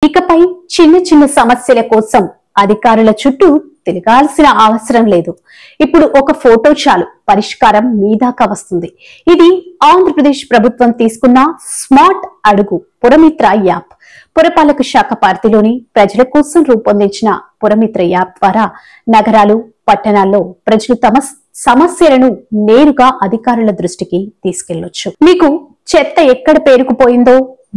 ఇకపై చిన్న చిన్న సమస్యల కోసం అధికారుల చుట్టూ తిరగాల్సిన అవసరం లేదు. ఇప్పుడు ఒక ఫోటో చాలు, పరిష్కారం మీ దాకా వస్తుంది. ఇది ఆంధ్రప్రదేశ్ ప్రభుత్వం తీసుకున్న స్మార్ట్ అడుగు పురమిత్ర యాప్. పురపాలక శాఖ పరిధిలోని ప్రజల కోసం రూపొందించిన పురమిత్ర యాప్ ద్వారా నగరాలు, పట్టణాల్లో ప్రజలు తమ సమస్యలను నేరుగా అధికారుల దృష్టికి తీసుకెళ్లొచ్చు. మీకు చెత్త ఎక్కడ పేరుకుపోయిందో,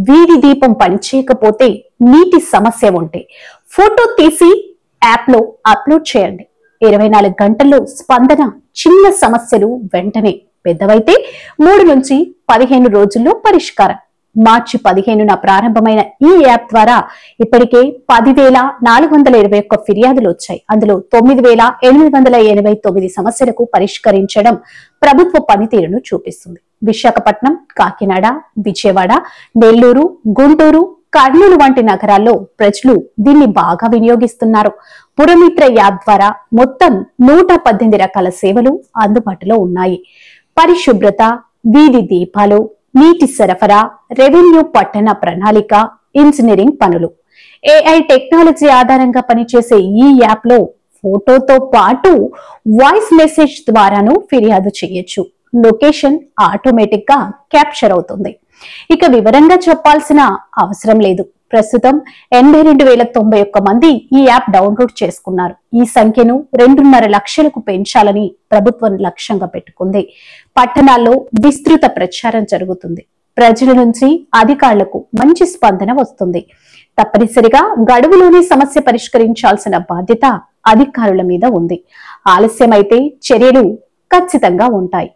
వీధి దీపం పనిచేయకపోతే, నీటి సమస్య ఉంటే ఫోటో తీసి యాప్ లో అప్లోడ్ చేయండి. 24 గంటల్లో స్పందన. చిన్న సమస్యలు వెంటనే, పెద్దవైతే 3 నుంచి 15 రోజుల్లో పరిష్కారం. మార్చి 15న ప్రారంభమైన ఈ యాప్ ద్వారా ఇప్పటికే 10,421 ఫిర్యాదులు వచ్చాయి. అందులో 9,889 సమస్యలకు పరిష్కరించడం ప్రభుత్వ పనితీరును చూపిస్తుంది. విశాఖపట్నం, కాకినాడ, విజయవాడ, నెల్లూరు, గుంటూరు, కర్నూలు వంటి నగరాల్లో ప్రజలు దీన్ని బాగా వినియోగిస్తున్నారు. పురమిత్ర యాప్ ద్వారా మొత్తం 118 రకాల సేవలు అందుబాటులో ఉన్నాయి. పరిశుభ్రత, వీధి దీపాలు, నీటి సరఫరా, రెవెన్యూ, పట్టణ ప్రణాళిక, ఇంజనీరింగ్ పనులు. AI టెక్నాలజీ ఆధారంగా పనిచేసే ఈ యాప్ లో ఫోటోతో పాటు వాయిస్ మెసేజ్ ద్వారాను ఫిర్యాదు చేయొచ్చు. లొకేషన్ ఆటోమేటిక్ గా క్యాప్చర్ అవుతుంది. ఇక వివరంగా చెప్పాల్సిన అవసరం లేదు. ప్రస్తుతం 82,091 మంది ఈ యాప్ డౌన్లోడ్ చేసుకున్నారు. ఈ సంఖ్యను 2.5 లక్షలకు పెంచాలని ప్రభుత్వం లక్ష్యంగా పెట్టుకుంది. పట్టణాల్లో విస్తృత ప్రచారం జరుగుతుంది. ప్రజల నుంచి అధికారులకు మంచి స్పందన వస్తుంది. తప్పనిసరిగా గడువులోనే సమస్య పరిష్కరించాల్సిన బాధ్యత అధికారుల మీద ఉంది. ఆలస్యమైతే చర్యలు ఖచ్చితంగా ఉంటాయి.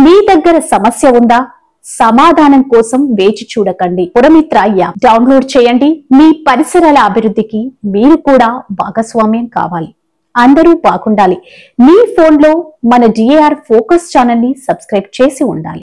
మీ దగ్గర సమస్య ఉందా? సమాధానం కోసం వేచి చూడకండి. పురమిత్ర యాప్ డౌన్లోడ్ చేయండి. మీ పరిసరాల అభివృద్ధికి మీరు కూడా భాగస్వామ్యం కావాలి. అందరూ బాగుండాలి. మీ ఫోన్లో మన DAR ఫోకస్ ఛానల్ ని సబ్స్క్రైబ్ చేసి ఉండాలి.